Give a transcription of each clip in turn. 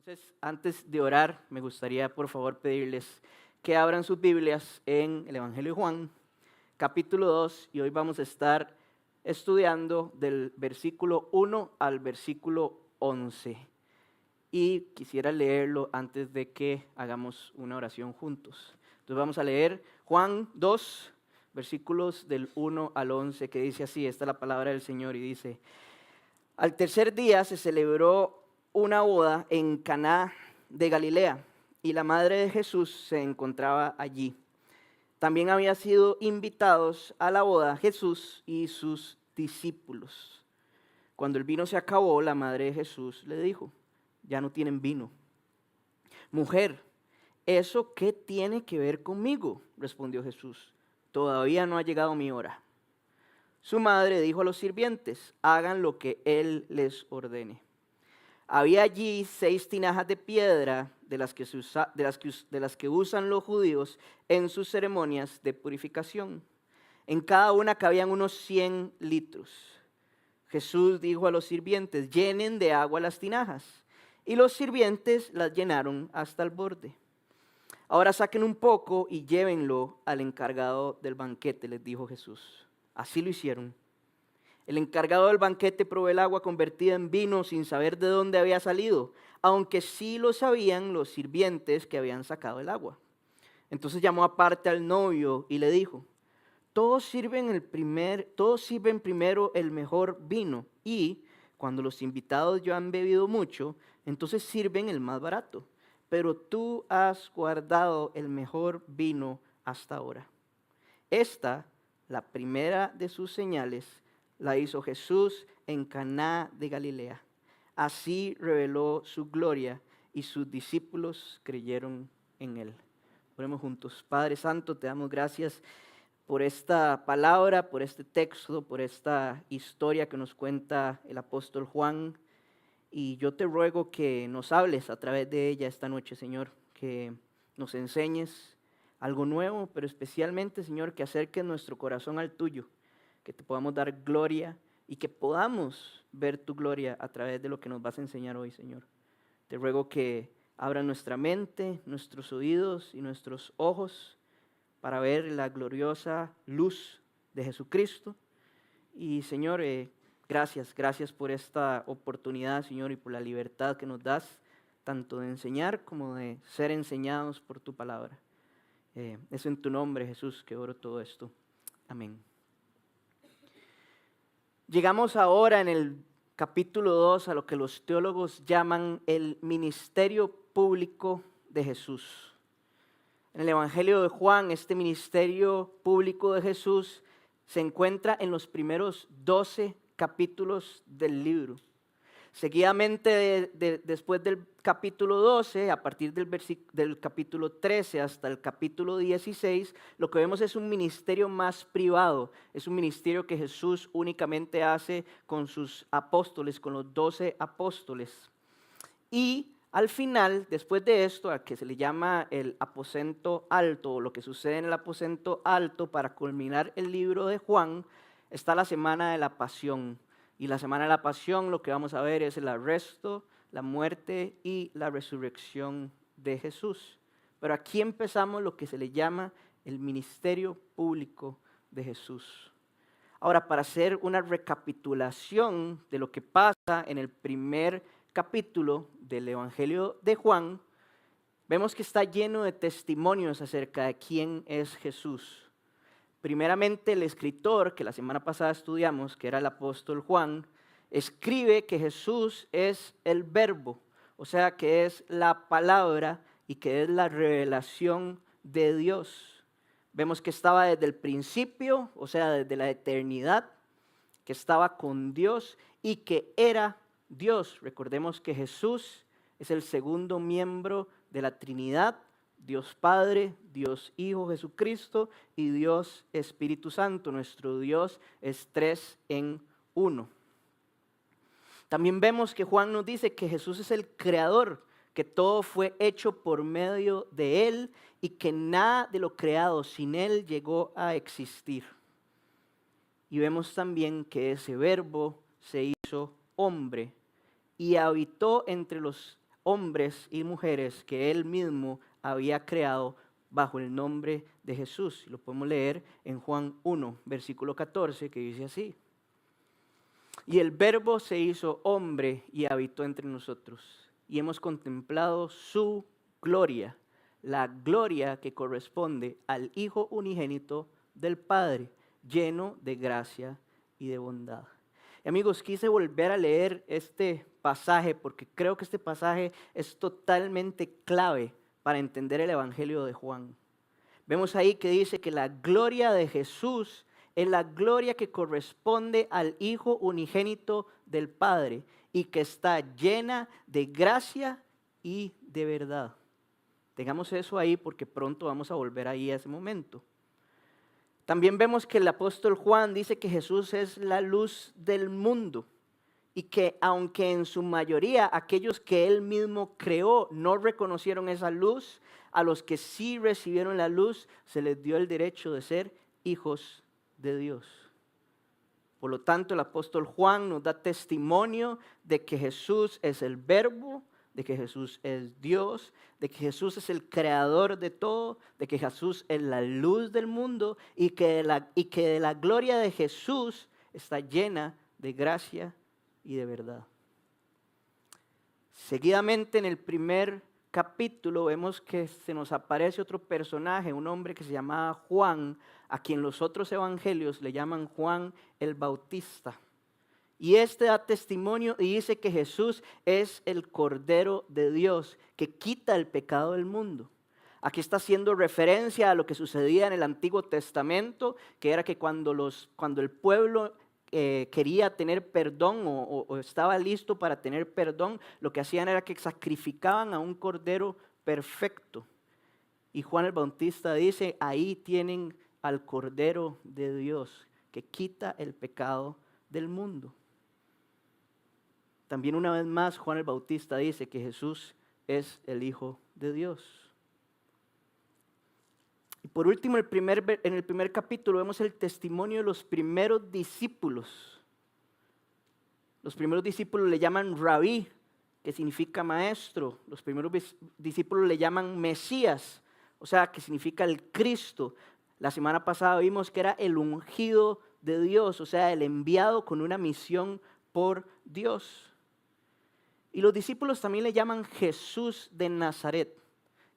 Entonces, antes de orar, me gustaría por favor pedirles que abran sus Biblias en el Evangelio de Juan, capítulo 2, y hoy vamos a estar estudiando del versículo 1 al versículo 11. Y quisiera leerlo antes de que hagamos una oración juntos. Entonces vamos a leer Juan 2, versículos del 1 al 11, que dice así, esta es la palabra del Señor, y dice: Al tercer día se celebró una boda en Caná de Galilea, y la madre de Jesús se encontraba allí. También habían sido invitados a la boda Jesús y sus discípulos. Cuando el vino se acabó, la madre de Jesús le dijo: ya no tienen vino. Mujer, ¿eso qué tiene que ver conmigo?, respondió Jesús. Todavía no ha llegado mi hora. Su madre dijo a los sirvientes: hagan lo que él les ordene. Había allí 6 tinajas de piedra de las que usan los judíos en sus ceremonias de purificación. En cada una cabían unos 100 litros. Jesús dijo a los sirvientes: llenen de agua las tinajas. Y los sirvientes las llenaron hasta el borde. Ahora saquen un poco y llévenlo al encargado del banquete, les dijo Jesús. Así lo hicieron. El encargado del banquete probó el agua convertida en vino sin saber de dónde había salido, aunque sí lo sabían los sirvientes que habían sacado el agua. Entonces llamó aparte al novio y le dijo: todos sirven primero el mejor vino, y cuando los invitados ya han bebido mucho, entonces sirven el más barato. Pero tú has guardado el mejor vino hasta ahora. Esta, la primera de sus señales, la hizo Jesús en Caná de Galilea. Así reveló su gloria y sus discípulos creyeron en él. Oremos juntos. Padre Santo, te damos gracias por esta palabra, por este texto, por esta historia que nos cuenta el apóstol Juan. Y yo te ruego que nos hables a través de ella esta noche, Señor, que nos enseñes algo nuevo, pero especialmente, Señor, que acerques nuestro corazón al tuyo, que te podamos dar gloria y que podamos ver tu gloria a través de lo que nos vas a enseñar hoy, Señor. Te ruego que abra nuestra mente, nuestros oídos y nuestros ojos para ver la gloriosa luz de Jesucristo. Y, Señor, gracias por esta oportunidad, Señor, y por la libertad que nos das, tanto de enseñar como de ser enseñados por tu palabra. Es en tu nombre, Jesús, que oro todo esto. Amén. Llegamos ahora en el capítulo 2 a lo que los teólogos llaman el ministerio público de Jesús. En el Evangelio de Juan, este ministerio público de Jesús se encuentra en los primeros 12 capítulos del libro. Seguidamente, después del capítulo 12, a partir del capítulo 13 hasta el capítulo 16, lo que vemos es un ministerio más privado. Es un ministerio que Jesús únicamente hace con sus apóstoles, con los 12 apóstoles. Y al final, después de esto, a que se le llama el aposento alto, o lo que sucede en el aposento alto para culminar el libro de Juan, está la semana de la pasión. Y la semana de la pasión lo que vamos a ver es el arresto, la muerte y la resurrección de Jesús. Pero aquí empezamos lo que se le llama el ministerio público de Jesús. Ahora, para hacer una recapitulación de lo que pasa en el primer capítulo del Evangelio de Juan, vemos que está lleno de testimonios acerca de quién es Jesús. Primeramente, el escritor, que la semana pasada estudiamos, que era el apóstol Juan, escribe que Jesús es el verbo, o sea, que es la palabra y que es la revelación de Dios. Vemos que estaba desde el principio, o sea, desde la eternidad, que estaba con Dios y que era Dios. Recordemos que Jesús es el segundo miembro de la Trinidad: Dios Padre, Dios Hijo Jesucristo y Dios Espíritu Santo. Nuestro Dios es 3 en 1. También vemos que Juan nos dice que Jesús es el creador, que todo fue hecho por medio de Él y que nada de lo creado sin Él llegó a existir. Y vemos también que ese verbo se hizo hombre y habitó entre los hombres y mujeres que Él mismo había creado bajo el nombre de Jesús. Lo podemos leer en Juan 1, versículo 14, que dice así: y el Verbo se hizo hombre y habitó entre nosotros, y hemos contemplado su gloria, la gloria que corresponde al Hijo unigénito del Padre, lleno de gracia y de bondad. Y amigos, quise volver a leer este pasaje porque creo que este pasaje es totalmente clave para entender el Evangelio de Juan. Vemos ahí que dice que la gloria de Jesús es la gloria que corresponde al Hijo unigénito del Padre y que está llena de gracia y de verdad. Tengamos eso ahí porque pronto vamos a volver ahí a ese momento. También vemos que el apóstol Juan dice que Jesús es la luz del mundo y que aunque en su mayoría aquellos que Él mismo creó no reconocieron esa luz, a los que sí recibieron la luz se les dio el derecho de ser hijos de Dios. Por lo tanto, el apóstol Juan nos da testimonio de que Jesús es el Verbo, de que Jesús es Dios, de que Jesús es el creador de todo, de que Jesús es la luz del mundo y que de la gloria de Jesús está llena de gracia y de verdad. Seguidamente en el primer capítulo vemos que se nos aparece otro personaje, un hombre que se llamaba Juan, a quien los otros evangelios le llaman Juan el Bautista. Y este da testimonio y dice que Jesús es el Cordero de Dios que quita el pecado del mundo. Aquí está haciendo referencia a lo que sucedía en el Antiguo Testamento, que era que cuando el pueblo quería tener perdón o estaba listo para tener perdón, lo que hacían era que sacrificaban a un cordero perfecto. Y Juan el Bautista dice, ahí tienen al Cordero de Dios que quita el pecado del mundo. También una vez más Juan el Bautista dice que Jesús es el Hijo de Dios. Y por último, en el primer capítulo vemos el testimonio de los primeros discípulos. Los primeros discípulos le llaman Rabí, que significa maestro. Los primeros discípulos le llaman Mesías, o sea, que significa el Cristo. La semana pasada vimos que era el ungido de Dios, o sea, el enviado con una misión por Dios. Y los discípulos también le llaman Jesús de Nazaret,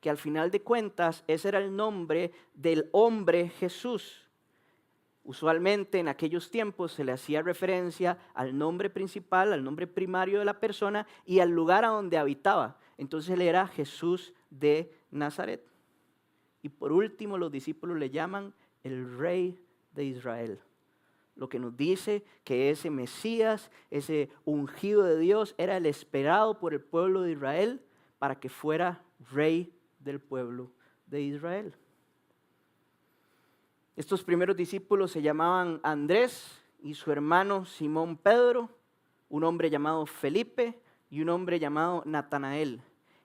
que al final de cuentas ese era el nombre del hombre Jesús. Usualmente en aquellos tiempos se le hacía referencia al nombre principal, al nombre primario de la persona y al lugar a donde habitaba. Entonces él era Jesús de Nazaret. Y por último los discípulos le llaman el Rey de Israel. Lo que nos dice que ese Mesías, ese ungido de Dios, era el esperado por el pueblo de Israel para que fuera rey del pueblo de Israel. Estos primeros discípulos se llamaban Andrés y su hermano Simón Pedro, un hombre llamado Felipe y un hombre llamado Natanael.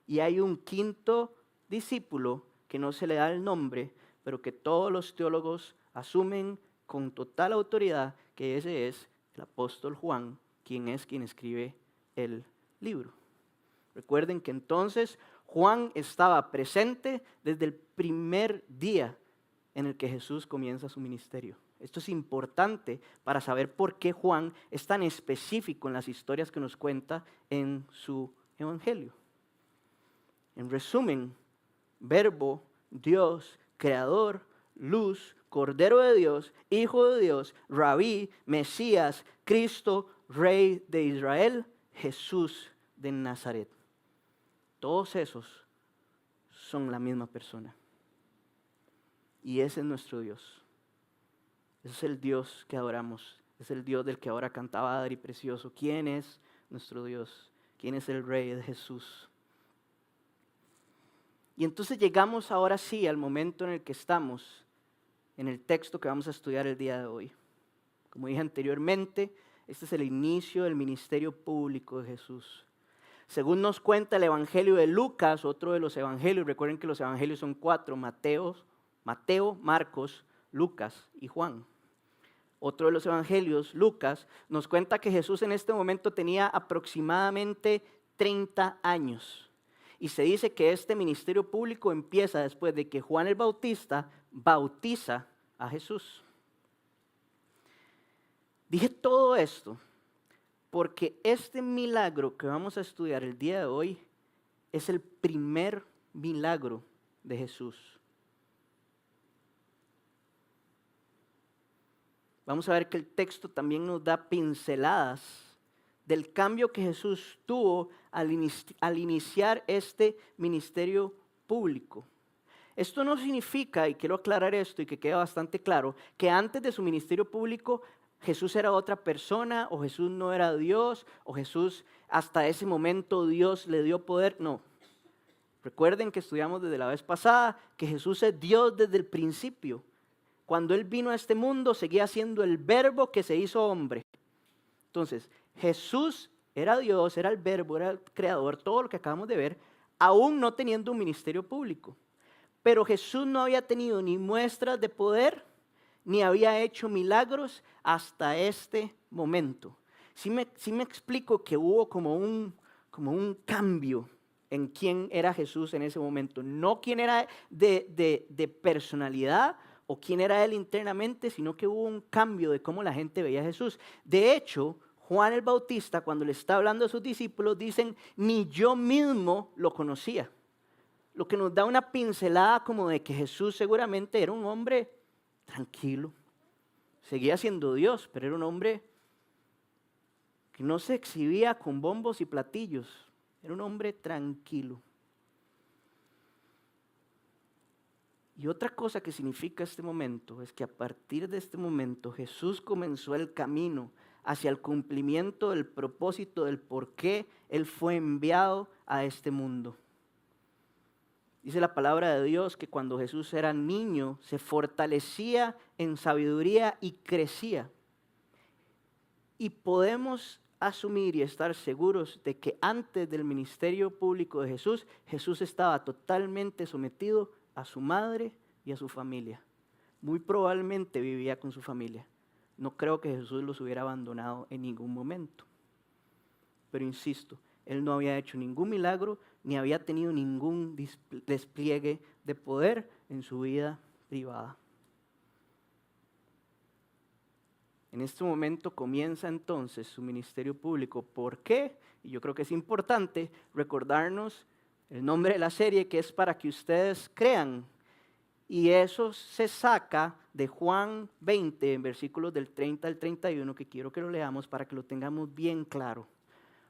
Y hay un quinto discípulo que no se le da el nombre, pero que todos los teólogos asumen con total autoridad que ese es el apóstol Juan, quien escribe el libro. Recuerden que entonces Juan estaba presente desde el primer día en el que Jesús comienza su ministerio. Esto es importante para saber por qué Juan es tan específico en las historias que nos cuenta en su evangelio. En resumen, Verbo, Dios, Creador, Luz, Cordero de Dios, Hijo de Dios, Rabí, Mesías, Cristo, Rey de Israel, Jesús de Nazaret. Todos esos son la misma persona. Y ese es nuestro Dios. Ese es el Dios que adoramos. Es el Dios del que ahora cantaba Adri Precioso. ¿Quién es nuestro Dios? ¿Quién es el Rey de Jesús? Y entonces llegamos ahora sí al momento en el que estamos en el texto que vamos a estudiar el día de hoy. Como dije anteriormente, este es el inicio del ministerio público de Jesús. Según nos cuenta el Evangelio de Lucas, otro de los evangelios, recuerden que los evangelios son 4, Mateo, Marcos, Lucas y Juan. Otro de los evangelios, Lucas, nos cuenta que Jesús en este momento tenía aproximadamente 30 años. Y se dice que este ministerio público empieza después de que Juan el Bautista bautiza a Jesús. Dije todo esto porque este milagro que vamos a estudiar el día de hoy es el primer milagro de Jesús. Vamos a ver que el texto también nos da pinceladas del cambio que Jesús tuvo al iniciar este ministerio público. Esto no significa, y quiero aclarar esto y que quede bastante claro, que antes de su ministerio público Jesús era otra persona, o Jesús no era Dios, o Jesús hasta ese momento Dios le dio poder. No. Recuerden que estudiamos desde la vez pasada que Jesús es Dios desde el principio. Cuando Él vino a este mundo seguía siendo el verbo que se hizo hombre. Entonces, Jesús era Dios, era el verbo, era el creador, todo lo que acabamos de ver, aún no teniendo un ministerio público. Pero Jesús no había tenido ni muestras de poder, ni había hecho milagros hasta este momento. Sí me explico que hubo como un cambio en quién era Jesús en ese momento. No quién era de personalidad o quién era Él internamente, sino que hubo un cambio de cómo la gente veía a Jesús. De hecho, Juan el Bautista, cuando le está hablando a sus discípulos, dicen, ni yo mismo lo conocía. Lo que nos da una pincelada como de que Jesús seguramente era un hombre tranquilo. Seguía siendo Dios, pero era un hombre que no se exhibía con bombos y platillos. Era un hombre tranquilo. Y otra cosa que significa este momento es que a partir de este momento Jesús comenzó el camino hacia el cumplimiento del propósito del por qué Él fue enviado a este mundo. Dice la palabra de Dios que cuando Jesús era niño se fortalecía en sabiduría y crecía. Y podemos asumir y estar seguros de que antes del ministerio público de Jesús, Jesús estaba totalmente sometido a su madre y a su familia. Muy probablemente vivía con su familia. No creo que Jesús los hubiera abandonado en ningún momento. Pero insisto, Él no había hecho ningún milagro, ni había tenido ningún despliegue de poder en su vida privada. En este momento comienza entonces su ministerio público. ¿Por qué? Y yo creo que es importante recordarnos el nombre de la serie, que es para que ustedes crean. Y eso se saca de Juan 20, en versículos del 30 al 31, que quiero que lo leamos para que lo tengamos bien claro.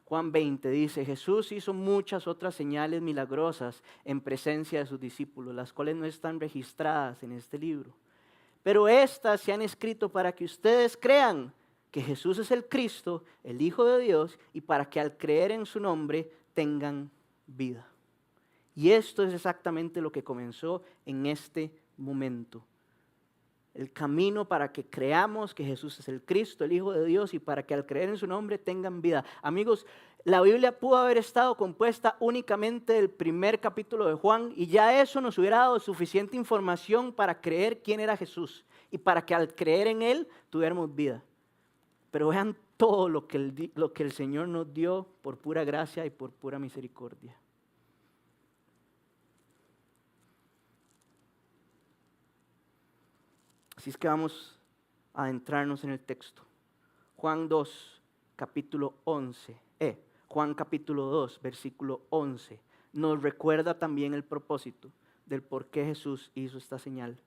Juan 20 dice, Jesús hizo muchas otras señales milagrosas en presencia de sus discípulos, las cuales no están registradas en este libro. Pero estas se han escrito para que ustedes crean que Jesús es el Cristo, el Hijo de Dios, y para que al creer en su nombre tengan vida. Y esto es exactamente lo que comenzó en este momento. El camino para que creamos que Jesús es el Cristo, el Hijo de Dios, y para que al creer en su nombre tengan vida. Amigos, la Biblia pudo haber estado compuesta únicamente del primer capítulo de Juan, y ya eso nos hubiera dado suficiente información para creer quién era Jesús, y para que al creer en Él tuviéramos vida. Pero vean todo lo que el Señor nos dio por pura gracia y por pura misericordia. Así es que vamos a adentrarnos en el texto. Juan 2, capítulo 11. Juan capítulo 2, versículo 11. Nos recuerda también el propósito del por qué Jesús hizo esta señal.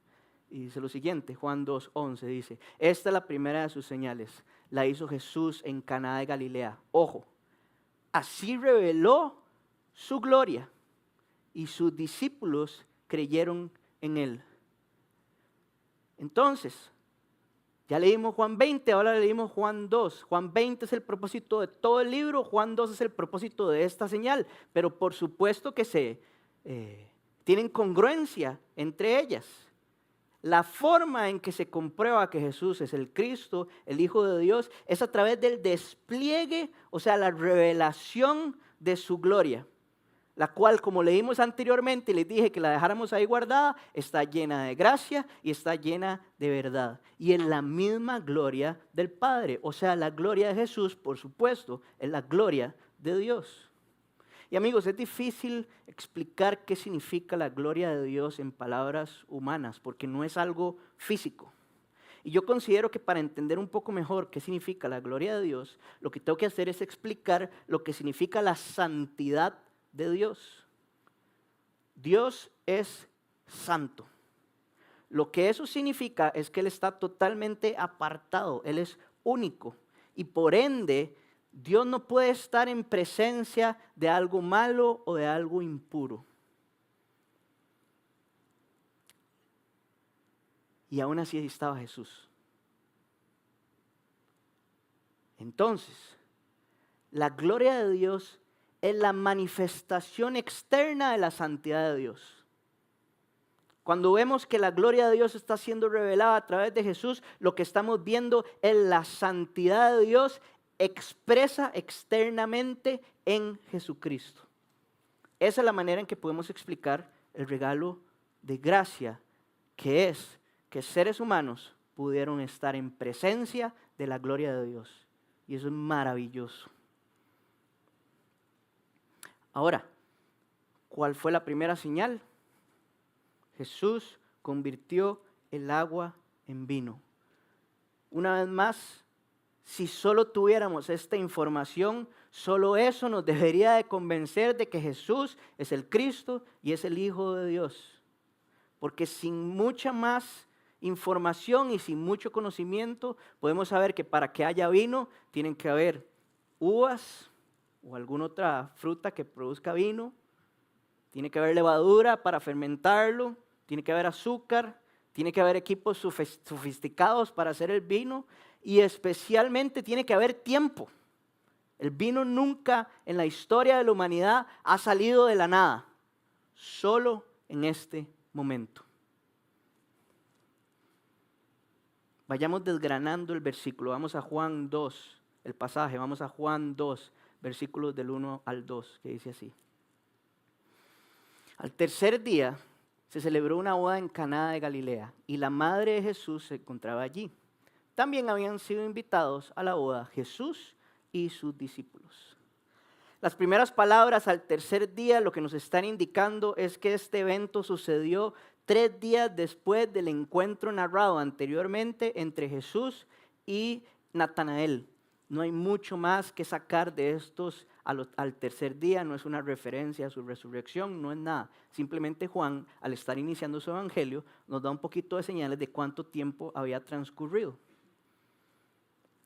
Y dice lo siguiente, Juan 2, 11 dice, esta es la primera de sus señales. La hizo Jesús en Caná de Galilea. Ojo, así reveló su gloria y sus discípulos creyeron en Él. Entonces, ya leímos Juan 20, ahora leímos Juan 2. Juan 20 es el propósito de todo el libro, Juan 2 es el propósito de esta señal, pero por supuesto que tienen congruencia entre ellas. La forma en que se comprueba que Jesús es el Cristo, el Hijo de Dios, es a través del despliegue, o sea, la revelación de su gloria. La cual, como leímos anteriormente, les dije que la dejáramos ahí guardada, está llena de gracia y está llena de verdad. Y es la misma gloria del Padre. O sea, la gloria de Jesús, por supuesto, es la gloria de Dios. Y amigos, es difícil explicar qué significa la gloria de Dios en palabras humanas, porque no es algo físico. Y yo considero que para entender un poco mejor qué significa la gloria de Dios, lo que tengo que hacer es explicar lo que significa la santidad de Dios. Dios es santo. Lo que eso significa es que Él está totalmente apartado, Él es único. Y por ende, Dios no puede estar en presencia de algo malo o de algo impuro. Y aún así estaba Jesús. Entonces, la gloria de Dios es la manifestación externa de la santidad de Dios. Cuando vemos que la gloria de Dios está siendo revelada a través de Jesús, lo que estamos viendo es la santidad de Dios expresa externamente en Jesucristo. Esa es la manera en que podemos explicar el regalo de gracia, que es que seres humanos pudieron estar en presencia de la gloria de Dios. Y eso es maravilloso. Ahora, ¿cuál fue la primera señal? Jesús convirtió el agua en vino. Una vez más, si solo tuviéramos esta información, solo eso nos debería de convencer de que Jesús es el Cristo y es el Hijo de Dios. Porque sin mucha más información y sin mucho conocimiento, podemos saber que para que haya vino, tienen que haber uvas o alguna otra fruta que produzca vino, tiene que haber levadura para fermentarlo, tiene que haber azúcar, tiene que haber equipos sofisticados para hacer el vino y especialmente tiene que haber tiempo. El vino nunca en la historia de la humanidad ha salido de la nada, solo en este momento. Vayamos desgranando el versículo, vamos a Juan 2, el pasaje, vamos a Juan 2, versículos del 1 al 2, que dice así. Al tercer día se celebró una boda en Caná de Galilea y la madre de Jesús se encontraba allí. También habían sido invitados a la boda Jesús y sus discípulos. Las primeras palabras al tercer día lo que nos están indicando es que este evento sucedió 3 días después del encuentro narrado anteriormente entre Jesús y Natanael. No hay mucho más que sacar de estos al tercer día, no es una referencia a su resurrección, no es nada. Simplemente Juan, al estar iniciando su evangelio, nos da un poquito de señales de cuánto tiempo había transcurrido.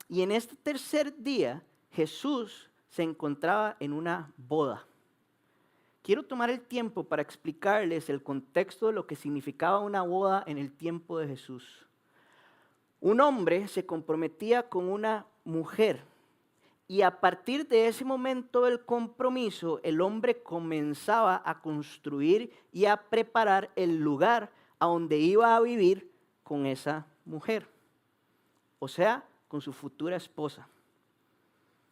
Y en este tercer día, Jesús se encontraba en una boda. Quiero tomar el tiempo para explicarles el contexto de lo que significaba una boda en el tiempo de Jesús. Un hombre se comprometía con una mujer y a partir de ese momento del compromiso, el hombre comenzaba a construir y a preparar el lugar a donde iba a vivir con esa mujer, o sea, con su futura esposa.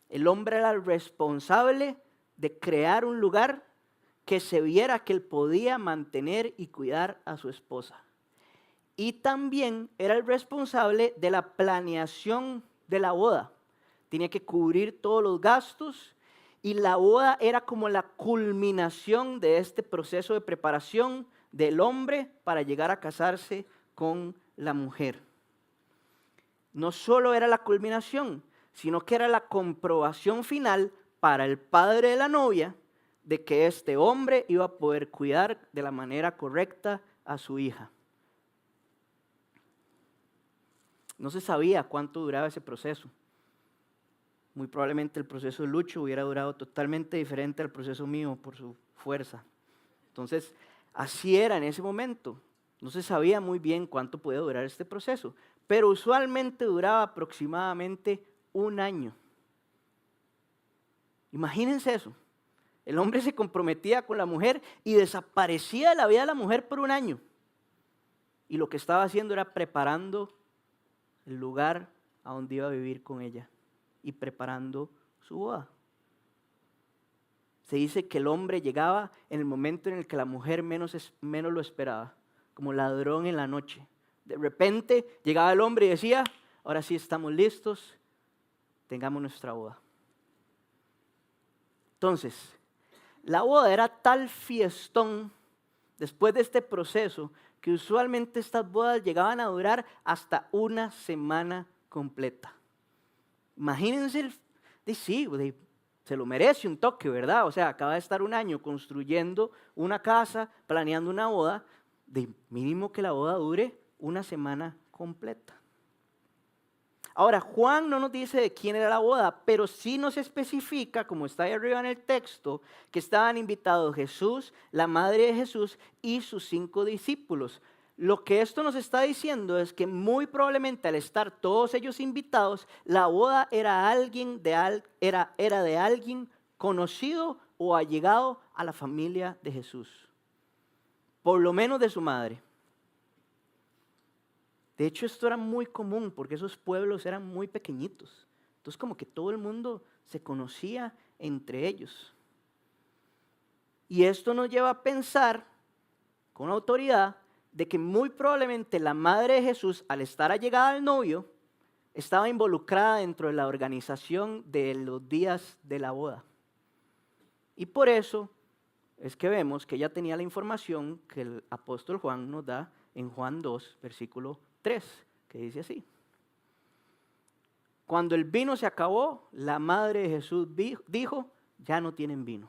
El hombre era el responsable de crear un lugar que se viera que él podía mantener y cuidar a su esposa. Y también era el responsable de la planeación de la boda. Tenía que cubrir todos los gastos y la boda era como la culminación de este proceso de preparación del hombre para llegar a casarse con la mujer. No solo era la culminación, sino que era la comprobación final para el padre de la novia de que este hombre iba a poder cuidar de la manera correcta a su hija. No se sabía cuánto duraba ese proceso. Muy probablemente el proceso de Lucho hubiera durado totalmente diferente al proceso mío por su fuerza. Entonces, así era en ese momento. No se sabía muy bien cuánto podía durar este proceso, pero usualmente duraba aproximadamente 1 año. Imagínense eso. El hombre se comprometía con la mujer y desaparecía de la vida de la mujer por 1 año. Y lo que estaba haciendo era preparando el lugar a donde iba a vivir con ella y preparando su boda. Se dice que el hombre llegaba en el momento en el que la mujer menos lo esperaba, como ladrón en la noche. De repente llegaba el hombre y decía, ahora sí estamos listos, tengamos nuestra boda. Entonces, La boda era tal fiestón después de este proceso que usualmente estas bodas llegaban a durar hasta una semana completa. Imagínense, se lo merece un toque, ¿verdad? O sea, acaba de estar un año construyendo una casa, planeando una boda, de mínimo que la boda dure una semana completa. Ahora, Juan no nos dice de quién era la boda, pero sí nos especifica, como está ahí arriba en el texto, que estaban invitados Jesús, la madre de Jesús y sus 5 discípulos. Lo que esto nos está diciendo es que muy probablemente al estar todos ellos invitados, la boda era de alguien conocido o allegado a la familia de Jesús, por lo menos de su madre. De hecho, esto era muy común porque esos pueblos eran muy pequeñitos. Entonces, como que todo el mundo se conocía entre ellos. Y esto nos lleva a pensar con autoridad de que muy probablemente la madre de Jesús, al estar allegada al novio, estaba involucrada dentro de la organización de los días de la boda. Y por eso es que vemos que ella tenía la información que el apóstol Juan nos da en Juan 2, versículo 3, que dice así: cuando el vino se acabó, la madre de Jesús dijo, ya no tienen vino.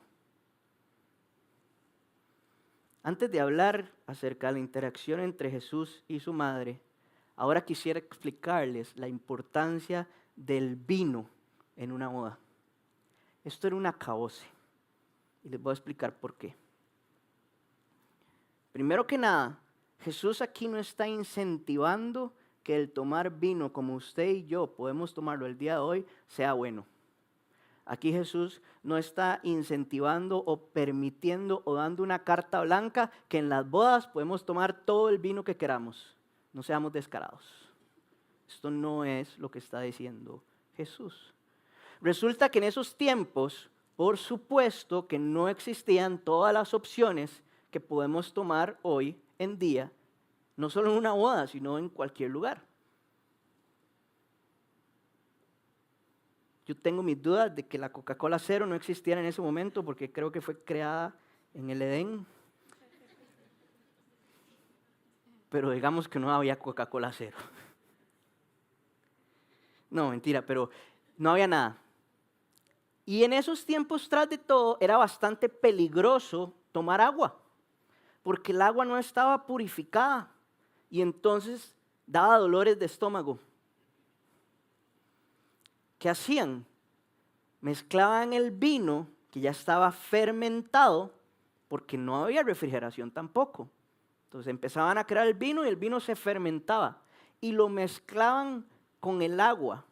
Antes de hablar acerca de la interacción entre Jesús y su madre, ahora quisiera explicarles la importancia del vino en una boda. Esto era un acabose y les voy a explicar por qué. Primero que nada, Jesús aquí no está incentivando que el tomar vino como usted y yo podemos tomarlo el día de hoy sea bueno. Aquí Jesús no está incentivando o permitiendo o dando una carta blanca que en las bodas podemos tomar todo el vino que queramos. No seamos descarados. Esto no es lo que está diciendo Jesús. Resulta que en esos tiempos, por supuesto que no existían todas las opciones que podemos tomar hoy en día, no solo en una boda, sino en cualquier lugar. Yo tengo mis dudas de que la Coca-Cola Cero no existiera en ese momento porque creo que fue creada en el Edén. Pero digamos que no había Coca-Cola Cero. No, mentira, pero no había nada. Y en esos tiempos, tras de todo, era bastante peligroso tomar agua, porque el agua no estaba purificada y entonces daba dolores de estómago. ¿Qué hacían? Mezclaban el vino que ya estaba fermentado, porque no había refrigeración tampoco. Entonces empezaban a crear el vino y el vino se fermentaba y lo mezclaban con el agua.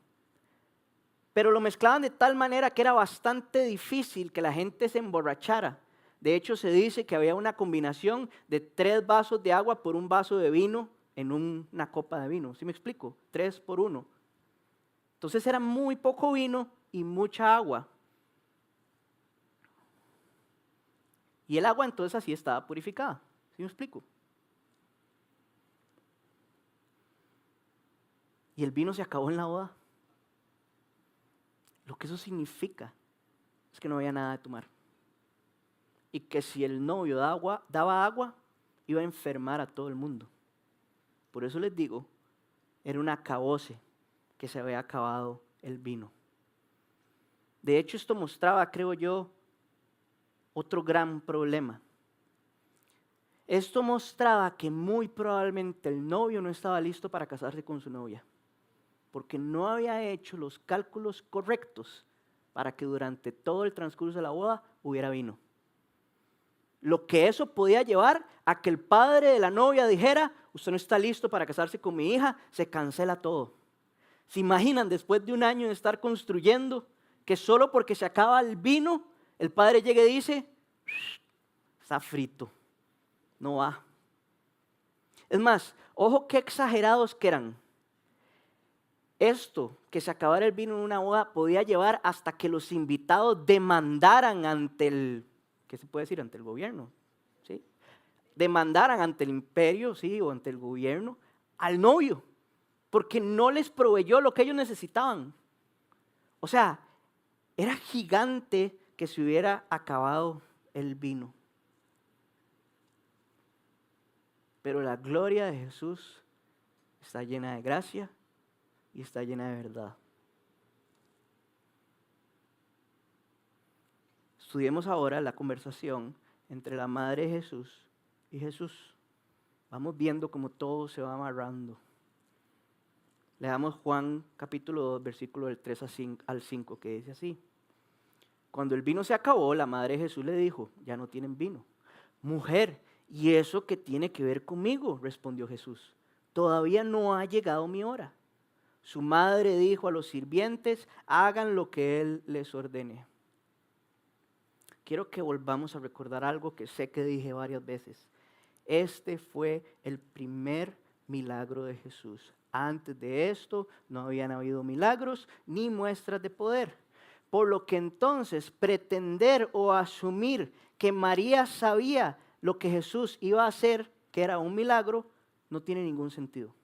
Pero lo mezclaban de tal manera que era bastante difícil que la gente se emborrachara. De hecho, se dice que había una combinación de 3 vasos de agua por un vaso de vino en una copa de vino. ¿Sí me explico? 3 por 1. Entonces era muy poco vino y mucha agua. Y el agua entonces así estaba purificada. ¿Sí me explico? Y el vino se acabó en la boda. Lo que eso significa es que no había nada de tomar. Y que si el novio daba agua, iba a enfermar a todo el mundo. Por eso les digo, era un acabose que se había acabado el vino. De hecho, esto mostraba, creo yo, otro gran problema. Esto mostraba que muy probablemente el novio no estaba listo para casarse con su novia, porque no había hecho los cálculos correctos para que durante todo el transcurso de la boda hubiera vino. Lo que eso podía llevar a que el padre de la novia dijera, usted no está listo para casarse con mi hija, se cancela todo. ¿Se imaginan después de un año de estar construyendo que solo porque se acaba el vino, el padre llega y dice, está frito, no va? Es más, ojo qué exagerados que eran. Esto, que se acabara el vino en una boda, podía llevar hasta que los invitados demandaran ante el, ¿qué se puede decir? Ante el gobierno, ¿sí? Demandaran ante el imperio, ¿sí? O ante el gobierno, al novio, porque no les proveyó lo que ellos necesitaban. O sea, era gigante que se hubiera acabado el vino. Pero la gloria de Jesús está llena de gracia y está llena de verdad. Estudiemos ahora la conversación entre la madre de Jesús y Jesús. Vamos viendo cómo todo se va amarrando. Leamos Juan capítulo 2, versículo del 3 al 5, que dice así. Cuando el vino se acabó, la madre de Jesús le dijo, ya no tienen vino. Mujer, ¿y eso qué tiene que ver conmigo?, respondió Jesús. Todavía no ha llegado mi hora. Su madre dijo a los sirvientes, hagan lo que él les ordene. Quiero que volvamos a recordar algo que sé que dije varias veces. Este fue el primer milagro de Jesús. Antes de esto no habían habido milagros ni muestras de poder. Por lo que entonces pretender o asumir que María sabía lo que Jesús iba a hacer, que era un milagro, no tiene ningún sentido.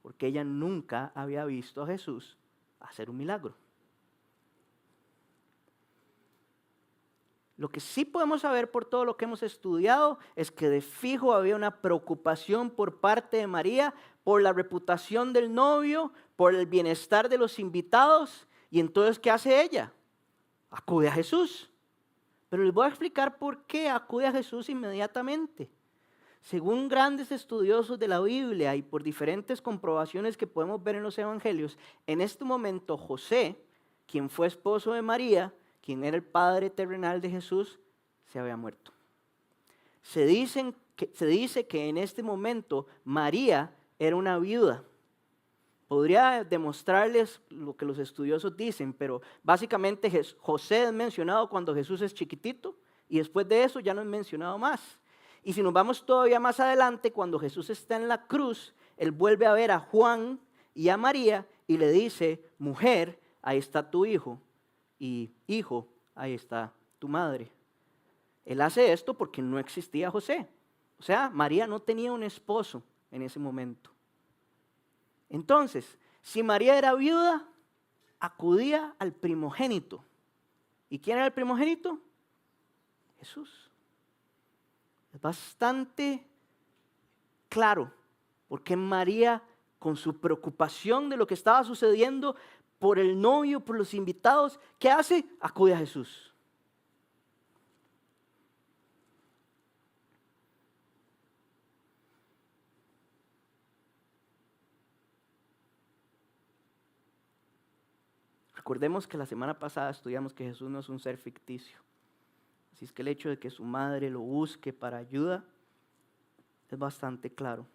Porque ella nunca había visto a Jesús hacer un milagro. Lo que sí podemos saber por todo lo que hemos estudiado es que de fijo había una preocupación por parte de María por la reputación del novio, por el bienestar de los invitados. Y entonces, ¿qué hace ella? Acude a Jesús. Pero les voy a explicar por qué acude a Jesús inmediatamente. Según grandes estudiosos de la Biblia y por diferentes comprobaciones que podemos ver en los evangelios, en este momento José, quien fue esposo de María, quien era el padre terrenal de Jesús, se había muerto. Se dice que en este momento María era una viuda. Podría demostrarles lo que los estudiosos dicen, pero básicamente José es mencionado cuando Jesús es chiquitito y después de eso ya no es mencionado más. Y si nos vamos todavía más adelante, cuando Jesús está en la cruz, él vuelve a ver a Juan y a María y le dice, mujer, ahí está tu hijo, y hijo, ahí está tu madre. Él hace esto porque no existía José. O sea, María no tenía un esposo en ese momento. Entonces, si María era viuda, acudía al primogénito. ¿Y quién era el primogénito? Jesús. Es bastante claro porque María, con su preocupación de lo que estaba sucediendo por el novio, por los invitados, ¿qué hace? Acude a Jesús. Recordemos que la semana pasada estudiamos que Jesús no es un ser ficticio. Así es que el hecho de que su madre lo busque para ayuda es bastante claro.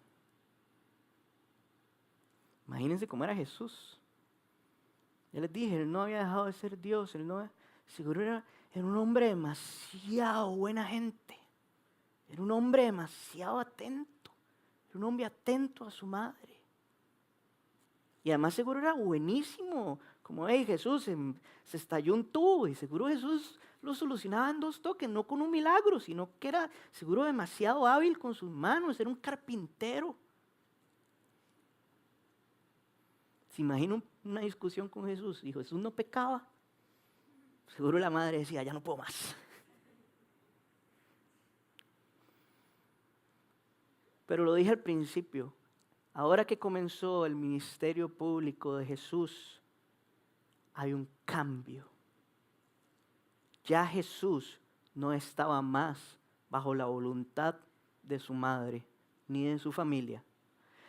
Imagínense cómo era Jesús. Ya les dije, él no había dejado de ser Dios, seguro era un hombre demasiado buena gente. Era un hombre demasiado atento. Era un hombre atento a su madre. Y además seguro era buenísimo. Como, Jesús, se estalló un tubo y seguro Jesús lo solucionaba en 2 toques, no con un milagro, sino que era seguro demasiado hábil con sus manos, era un carpintero. ¿Se imagina una discusión con Jesús? Y Jesús no pecaba. Seguro la madre decía, ya no puedo más. Pero lo dije al principio, ahora que comenzó el ministerio público de Jesús, hay un cambio. Ya Jesús no estaba más bajo la voluntad de su madre ni de su familia,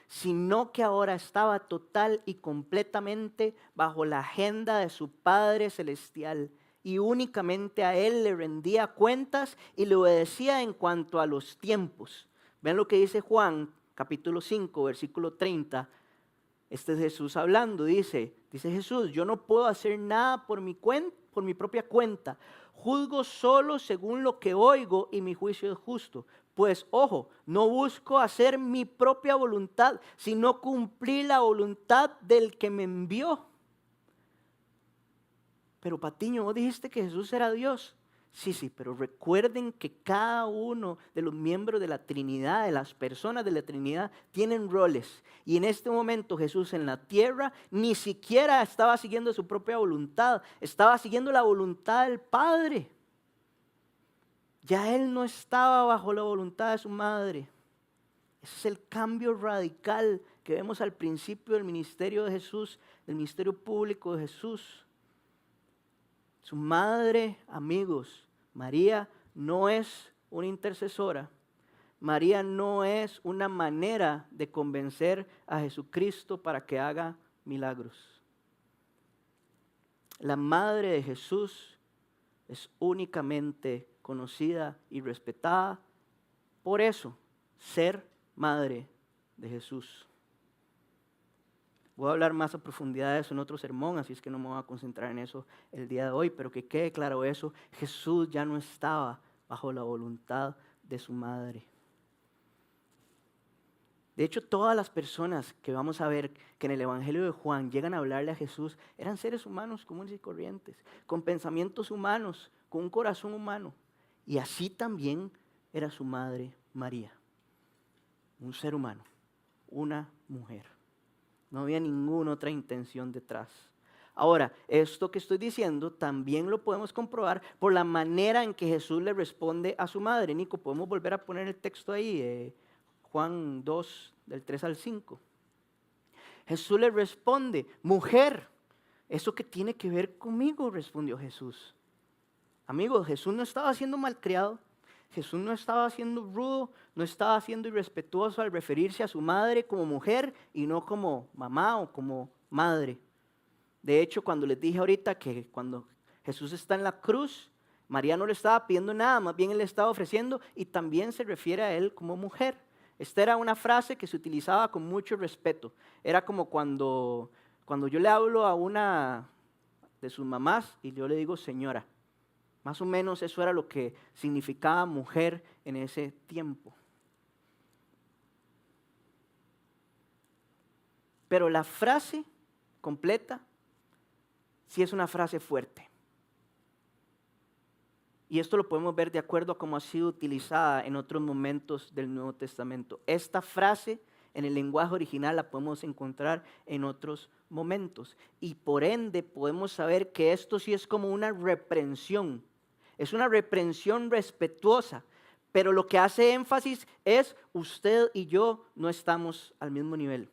sino que ahora estaba total y completamente bajo la agenda de su Padre Celestial y únicamente a Él le rendía cuentas y le obedecía en cuanto a los tiempos. Vean lo que dice Juan, capítulo 5, versículo 30. Este es Jesús hablando, dice Jesús, yo no puedo hacer nada por mi propia cuenta. Juzgo solo según lo que oigo y mi juicio es justo. Pues, ojo, no busco hacer mi propia voluntad, sino cumplir la voluntad del que me envió. Pero Patiño, vos dijiste que Jesús era Dios. Sí, pero recuerden que cada uno de los miembros de la Trinidad, de las personas de la Trinidad, tienen roles. Y en este momento Jesús en la tierra ni siquiera estaba siguiendo su propia voluntad, estaba siguiendo la voluntad del Padre. Ya él no estaba bajo la voluntad de su madre. Ese es el cambio radical que vemos al principio del ministerio de Jesús, del ministerio público de Jesús. Su madre, amigos, María no es una intercesora. María no es una manera de convencer a Jesucristo para que haga milagros. La madre de Jesús es únicamente conocida y respetada por eso, ser madre de Jesús. Voy a hablar más a profundidad de eso en otro sermón, así es que no me voy a concentrar en eso el día de hoy, pero que quede claro eso, Jesús ya no estaba bajo la voluntad de su madre. De hecho, todas las personas que vamos a ver que en el Evangelio de Juan llegan a hablarle a Jesús eran seres humanos comunes y corrientes, con pensamientos humanos, con un corazón humano. Y así también era su madre María, un ser humano, una mujer. No había ninguna otra intención detrás. Ahora, esto que estoy diciendo también lo podemos comprobar por la manera en que Jesús le responde a su madre. Nico, ¿podemos volver a poner el texto ahí? Juan 2, del 3 al 5. Jesús le responde, mujer, ¿eso qué tiene que ver conmigo? Respondió Jesús. Amigos, Jesús no estaba siendo malcriado. Jesús no estaba siendo rudo, no estaba siendo irrespetuoso al referirse a su madre como mujer y no como mamá o como madre. De hecho, cuando les dije ahorita que cuando Jesús está en la cruz, María no le estaba pidiendo nada, más bien él le estaba ofreciendo y también se refiere a él como mujer. Esta era una frase que se utilizaba con mucho respeto. Era como cuando yo le hablo a una de sus mamás y yo le digo señora. Más o menos eso era lo que significaba mujer en ese tiempo. Pero la frase completa sí es una frase fuerte. Y esto lo podemos ver de acuerdo a cómo ha sido utilizada en otros momentos del Nuevo Testamento. Esta frase en el lenguaje original la podemos encontrar en otros momentos. Y por ende podemos saber que esto sí es como una reprensión. Es una reprensión respetuosa. Pero lo que hace énfasis es usted y yo no estamos al mismo nivel.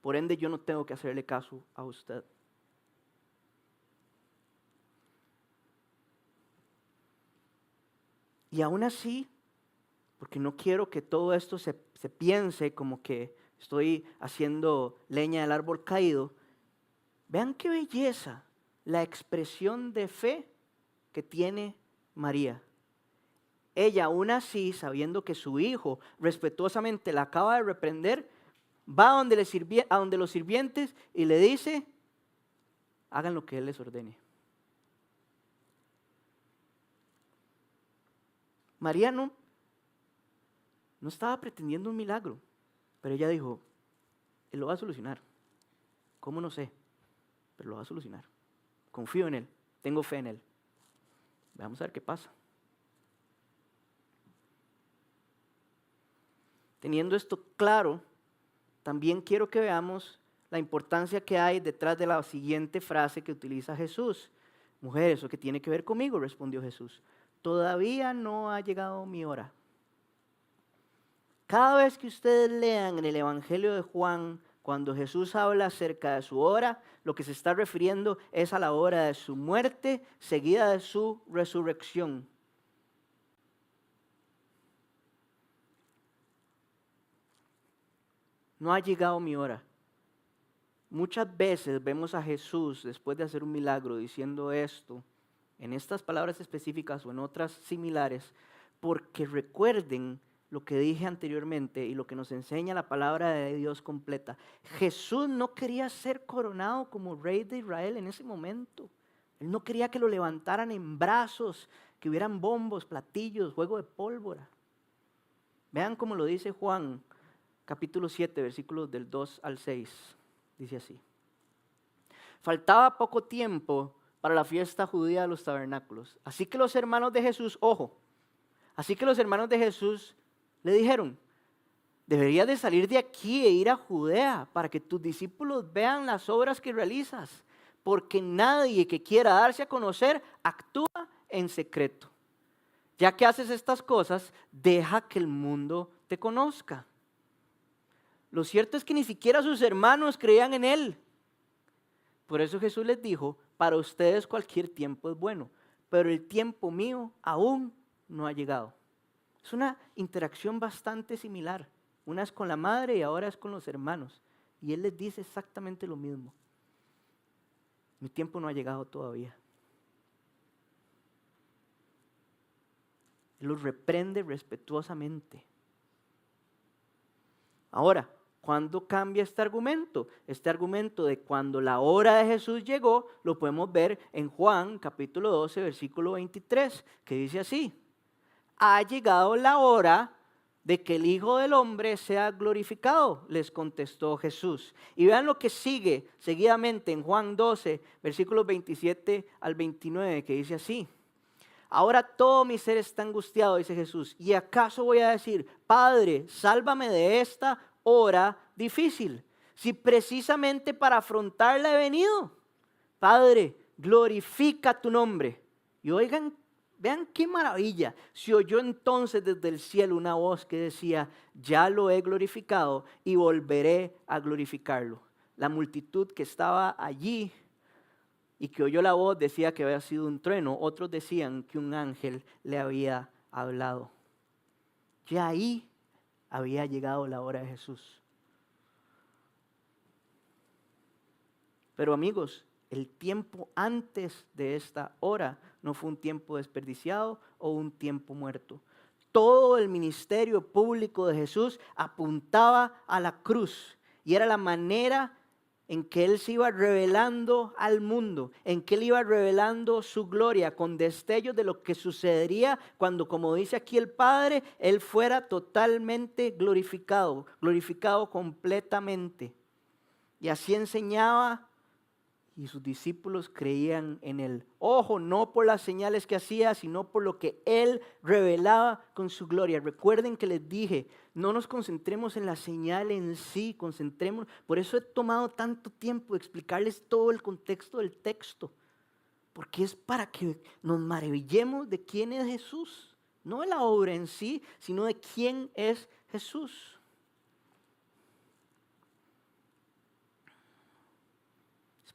Por ende yo no tengo que hacerle caso a usted. Y aún así, porque no quiero que todo esto se piense como que estoy haciendo leña del árbol caído, vean qué belleza la expresión de fe que tiene María. Ella aún así, sabiendo que su hijo respetuosamente la acaba de reprender, va a donde los sirvientes y le dice, hagan lo que él les ordene. María no estaba pretendiendo un milagro, pero ella dijo, él lo va a solucionar. ¿Cómo? No sé, pero lo va a solucionar. Confío en él, tengo fe en él. Vamos a ver qué pasa. Teniendo esto claro, también quiero que veamos la importancia que hay detrás de la siguiente frase que utiliza Jesús. Mujer, ¿eso qué tiene que ver conmigo? Respondió Jesús. Todavía no ha llegado mi hora. Cada vez que ustedes lean en el Evangelio de Juan, cuando Jesús habla acerca de su hora, lo que se está refiriendo es a la hora de su muerte, seguida de su resurrección. No ha llegado mi hora. Muchas veces vemos a Jesús, después de hacer un milagro, diciendo esto, en estas palabras específicas o en otras similares, porque recuerden lo que dije anteriormente y lo que nos enseña la palabra de Dios completa. Jesús no quería ser coronado como rey de Israel en ese momento. Él no quería que lo levantaran en brazos, que hubieran bombos, platillos, juego de pólvora. Vean cómo lo dice Juan, capítulo 7, versículos del 2 al 6. Dice así. Faltaba poco tiempo para la fiesta judía de los tabernáculos. Así que los hermanos de Jesús, así que los hermanos de Jesús le dijeron, deberías de salir de aquí e ir a Judea para que tus discípulos vean las obras que realizas, porque nadie que quiera darse a conocer actúa en secreto. Ya que haces estas cosas, deja que el mundo te conozca. Lo cierto es que ni siquiera sus hermanos creían en él. Por eso Jesús les dijo, para ustedes cualquier tiempo es bueno, pero el tiempo mío aún no ha llegado. Es una interacción bastante similar. Una es con la madre y ahora es con los hermanos. Y él les dice exactamente lo mismo. Mi tiempo no ha llegado todavía. Él los reprende respetuosamente. Ahora, ¿cuándo cambia este argumento? Este argumento de cuando la hora de Jesús llegó, lo podemos ver en Juan capítulo 12, versículo 23, que dice así: ha llegado la hora de que el Hijo del Hombre sea glorificado, les contestó Jesús. Y vean lo que sigue seguidamente en Juan 12, versículos 27 al 29, que dice así: ahora todo mi ser está angustiado, dice Jesús, ¿y acaso voy a decir, Padre, sálvame de esta hora difícil? Si precisamente para afrontarla he venido. Padre, glorifica tu nombre. Y oigan, vean qué maravilla. Se oyó entonces desde el cielo una voz que decía, ya lo he glorificado y volveré a glorificarlo. La multitud que estaba allí y que oyó la voz decía que había sido un trueno. Otros decían que un ángel le había hablado. Ya ahí había llegado la hora de Jesús. Pero amigos, el tiempo antes de esta hora no fue un tiempo desperdiciado o un tiempo muerto. Todo el ministerio público de Jesús apuntaba a la cruz y era la manera en que Él se iba revelando al mundo, en que Él iba revelando su gloria con destellos de lo que sucedería cuando, como dice aquí el Padre, Él fuera totalmente glorificado, glorificado completamente. Y así enseñaba y sus discípulos creían en Él. Ojo, no por las señales que hacía, sino por lo que Él revelaba con su gloria. Recuerden que les dije, no nos concentremos en la señal en sí, concentremos. Por eso he tomado tanto tiempo de explicarles todo el contexto del texto. Porque es para que nos maravillemos de quién es Jesús. No de la obra en sí, sino de quién es Jesús.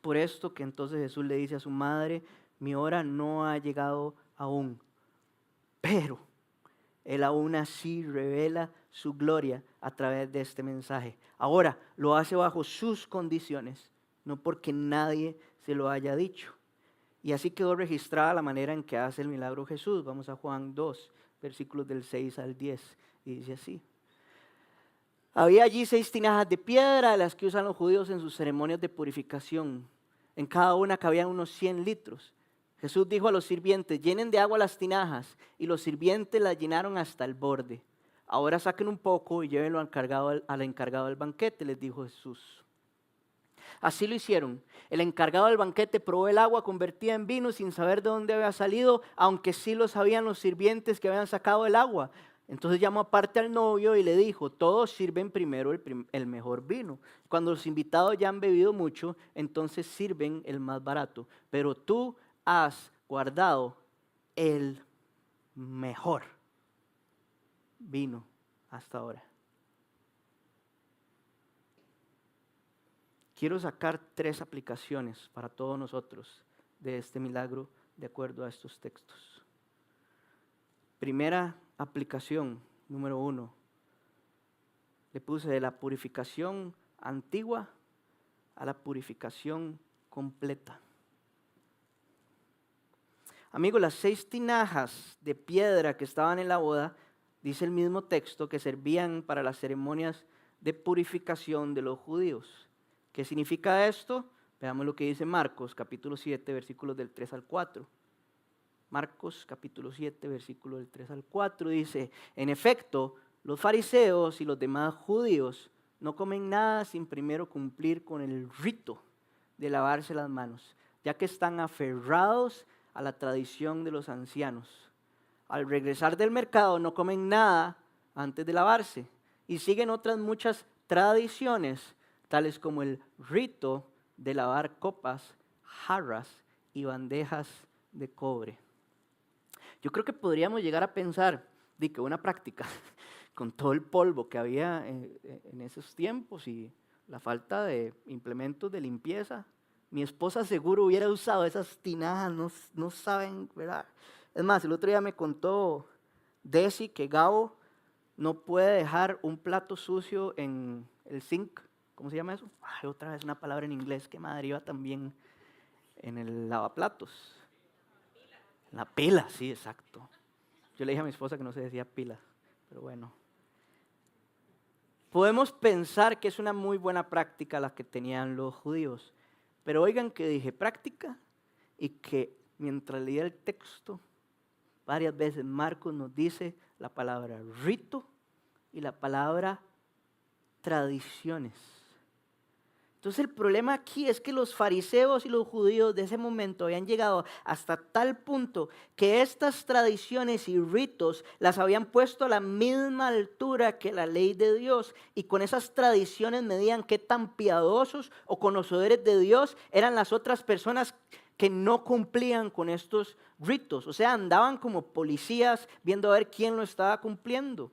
Por esto que entonces Jesús le dice a su madre, mi hora no ha llegado aún, pero Él aún así revela su gloria a través de este mensaje. Ahora lo hace bajo sus condiciones, no porque nadie se lo haya dicho. Y así quedó registrada la manera en que hace el milagro Jesús. Vamos a Juan 2, versículos del 6 al 10, y dice así. Había allí 6 tinajas de piedra, las que usan los judíos en sus ceremonias de purificación. En cada una cabían unos 100 litros. Jesús dijo a los sirvientes, llenen de agua las tinajas, y los sirvientes las llenaron hasta el borde. Ahora saquen un poco y llévenlo al encargado del banquete, les dijo Jesús. Así lo hicieron. El encargado del banquete probó el agua convertida en vino sin saber de dónde había salido, aunque sí lo sabían los sirvientes que habían sacado el agua. Entonces llamó aparte al novio y le dijo, todos sirven primero el mejor vino. Cuando los invitados ya han bebido mucho, entonces sirven el más barato. Pero tú has guardado el mejor vino hasta ahora. Quiero sacar 3 aplicaciones para todos nosotros de este milagro de acuerdo a estos textos. Primera aplicación, número 1. Le puse de la purificación antigua a la purificación completa. Amigos, las 6 tinajas de piedra que estaban en la boda, dice el mismo texto, que servían para las ceremonias de purificación de los judíos. ¿Qué significa esto? Veamos lo que dice Marcos, capítulo 7, versículos del 3 al 4. Marcos, capítulo 7, versículos del 3 al 4, dice, en efecto, los fariseos y los demás judíos no comen nada sin primero cumplir con el rito de lavarse las manos, ya que están aferrados a la tradición de los ancianos. Al regresar del mercado no comen nada antes de lavarse y siguen otras muchas tradiciones, tales como el rito de lavar copas, jarras y bandejas de cobre. Yo creo que podríamos llegar a pensar de que una práctica con todo el polvo que había en esos tiempos y la falta de implementos de limpieza, mi esposa seguro hubiera usado esas tinajas, no saben, ¿verdad? Es más, el otro día me contó Desi que Gabo no puede dejar un plato sucio en el sink. ¿Cómo se llama eso? Ay, otra vez una palabra en inglés que me deriva también en el lavaplatos. La pila, sí, exacto. Yo le dije a mi esposa que no se decía pila, pero bueno. Podemos pensar que es una muy buena práctica la que tenían los judíos, pero oigan que dije práctica y que mientras leía el texto, varias veces Marcos nos dice la palabra rito y la palabra tradiciones. Entonces el problema aquí es que los fariseos y los judíos de ese momento habían llegado hasta tal punto que estas tradiciones y ritos las habían puesto a la misma altura que la ley de Dios, y con esas tradiciones medían qué tan piadosos o conocedores de Dios eran las otras personas que no cumplían con estos ritos. O sea, andaban como policías viendo a ver quién lo estaba cumpliendo.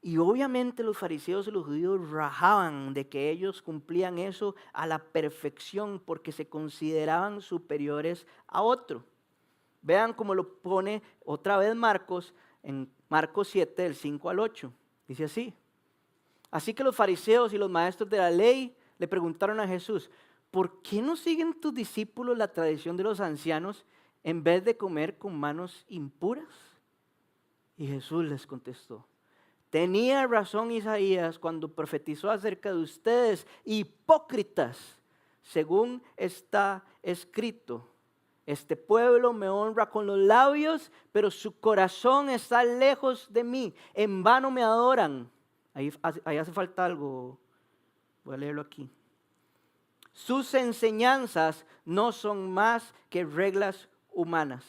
Y obviamente los fariseos y los judíos rajaban de que ellos cumplían eso a la perfección porque se consideraban superiores a otro. Vean cómo lo pone otra vez Marcos en Marcos 7, del 5 al 8. Dice así: así que los fariseos y los maestros de la ley le preguntaron a Jesús: ¿por qué no siguen tus discípulos la tradición de los ancianos en vez de comer con manos impuras? Y Jesús les contestó: tenía razón Isaías cuando profetizó acerca de ustedes, hipócritas, según está escrito: este pueblo me honra con los labios, pero su corazón está lejos de mí. En vano me adoran. Ahí hace falta algo. Voy a leerlo aquí. Sus enseñanzas no son más que reglas humanas.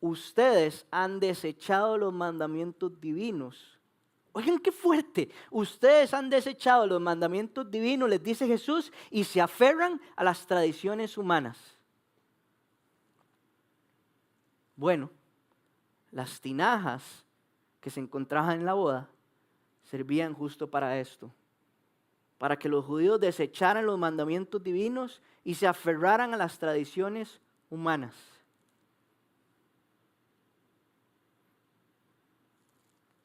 Ustedes han desechado los mandamientos divinos. Oigan qué fuerte. Ustedes han desechado los mandamientos divinos, les dice Jesús, y se aferran a las tradiciones humanas. Bueno, las tinajas que se encontraban en la boda servían justo para esto, para que los judíos desecharan los mandamientos divinos y se aferraran a las tradiciones humanas.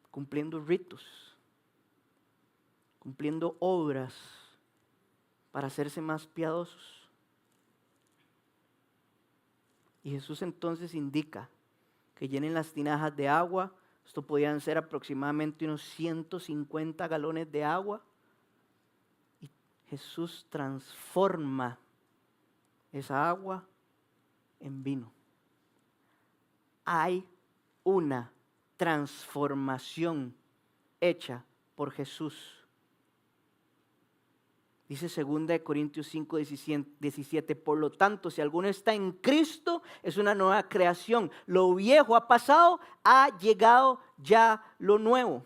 Cumpliendo ritos, cumpliendo obras para hacerse más piadosos. Y Jesús entonces indica que llenen las tinajas de agua. Esto podían ser aproximadamente unos 150 galones de agua. Y Jesús transforma esa agua en vino. Hay una transformación hecha por Jesús. Dice 2 Corintios 5, 17, por lo tanto, si alguno está en Cristo, es una nueva creación. Lo viejo ha pasado, ha llegado ya lo nuevo.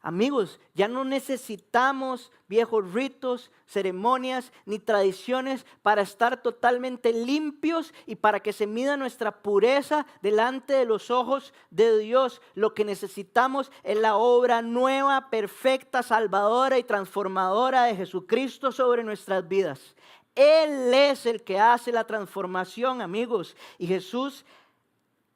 Amigos, ya no necesitamos viejos ritos, ceremonias ni tradiciones para estar totalmente limpios y para que se mida nuestra pureza delante de los ojos de Dios. Lo que necesitamos es la obra nueva, perfecta, salvadora y transformadora de Jesucristo sobre nuestras vidas. Él es el que hace la transformación, amigos, y Jesús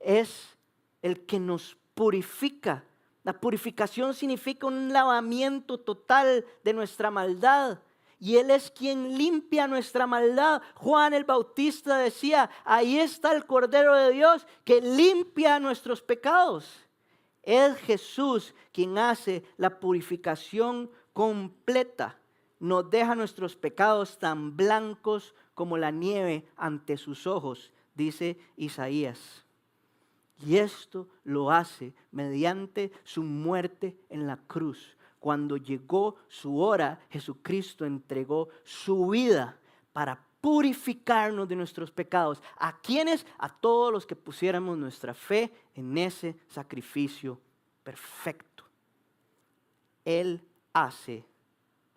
es el que nos purifica. La purificación significa un lavamiento total de nuestra maldad. Y Él es quien limpia nuestra maldad. Juan el Bautista decía: ahí está el Cordero de Dios que limpia nuestros pecados. Es Jesús quien hace la purificación completa. Nos deja nuestros pecados tan blancos como la nieve ante sus ojos, dice Isaías. Y esto lo hace mediante su muerte en la cruz. Cuando llegó su hora, Jesucristo entregó su vida para purificarnos de nuestros pecados. ¿A quiénes? A todos los que pusiéramos nuestra fe en ese sacrificio perfecto. Él hace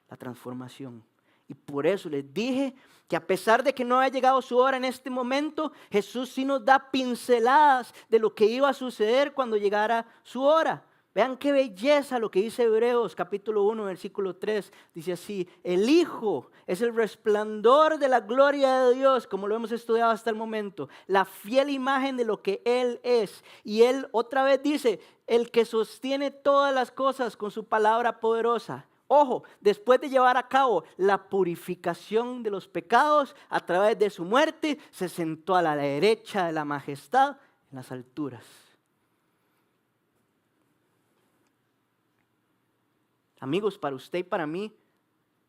la transformación. Y por eso les dije que a pesar de que no haya llegado su hora en este momento, Jesús sí nos da pinceladas de lo que iba a suceder cuando llegara su hora. Vean qué belleza lo que dice Hebreos capítulo 1, versículo 3. Dice así: el Hijo es el resplandor de la gloria de Dios, como lo hemos estudiado hasta el momento, la fiel imagen de lo que Él es. Y Él otra vez dice: el que sostiene todas las cosas con su palabra poderosa. Ojo, después de llevar a cabo la purificación de los pecados a través de su muerte, se sentó a la derecha de la majestad en las alturas. Amigos, para usted y para mí,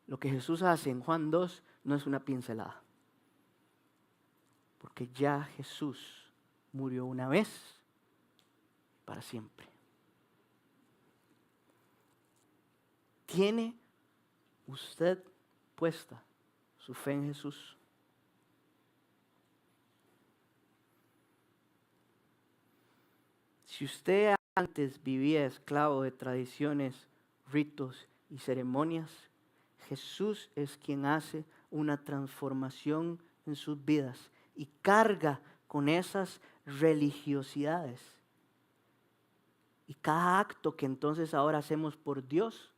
lo que Jesús hace en Juan 2 no es una pincelada. Porque ya Jesús murió una vez para siempre. ¿Tiene usted puesta su fe en Jesús? Si usted antes vivía esclavo de tradiciones, ritos y ceremonias, Jesús es quien hace una transformación en sus vidas y carga con esas religiosidades. Y cada acto que entonces ahora hacemos por Dios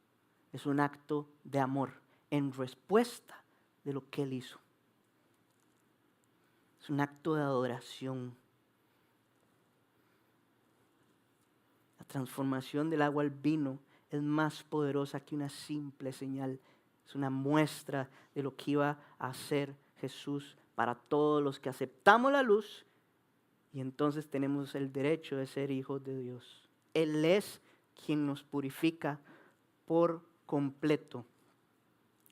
es un acto de amor en respuesta de lo que Él hizo. Es un acto de adoración. La transformación del agua al vino es más poderosa que una simple señal. Es una muestra de lo que iba a hacer Jesús para todos los que aceptamos la luz y entonces tenemos el derecho de ser hijos de Dios. Él es quien nos purifica por completo.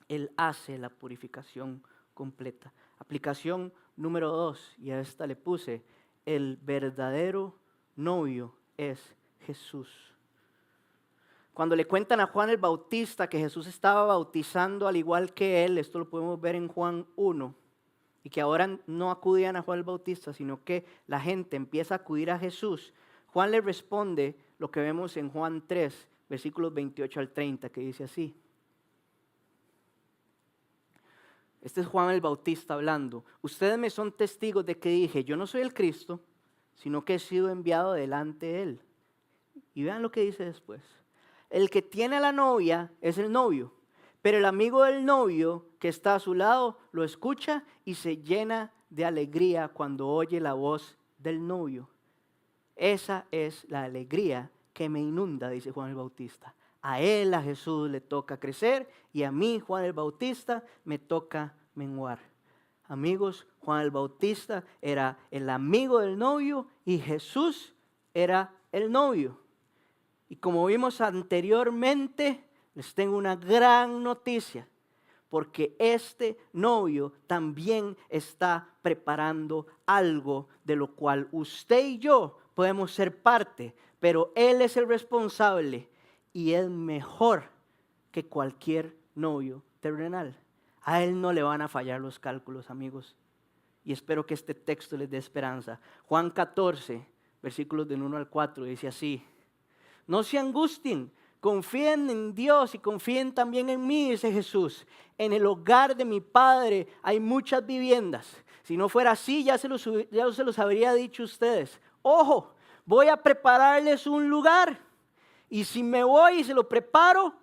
Él hace la purificación completa. Aplicación número 2, y a esta le puse: el verdadero novio es Jesús. Cuando le cuentan a Juan el Bautista que Jesús estaba bautizando al igual que él, esto lo podemos ver en Juan 1, y que ahora no acudían a Juan el Bautista, sino que la gente empieza a acudir a Jesús, Juan le responde lo que vemos en Juan 3, versículos 28 al 30, que dice así. Este es Juan el Bautista hablando. Ustedes me son testigos de que dije: yo no soy el Cristo, sino que he sido enviado delante de él. Y vean lo que dice después. El que tiene a la novia es el novio, pero el amigo del novio que está a su lado lo escucha y se llena de alegría cuando oye la voz del novio. Esa es la alegría que me inunda, dice Juan el Bautista. A él, a Jesús, le toca crecer y a mí, Juan el Bautista, me toca menguar. Amigos, Juan el Bautista era el amigo del novio y Jesús era el novio. Y como vimos anteriormente, les tengo una gran noticia, porque este novio también está preparando algo de lo cual usted y yo podemos ser parte, pero Él es el responsable y es mejor que cualquier novio terrenal. A Él no le van a fallar los cálculos, amigos. Y espero que este texto les dé esperanza. Juan 14, versículos del 1 al 4, dice así: no se angustien, confíen en Dios y confíen también en mí, dice Jesús. En el hogar de mi Padre hay muchas viviendas. Si no fuera así, ya se los habría dicho a ustedes. Ojo, voy a prepararles un lugar. Y si me voy y se lo preparo,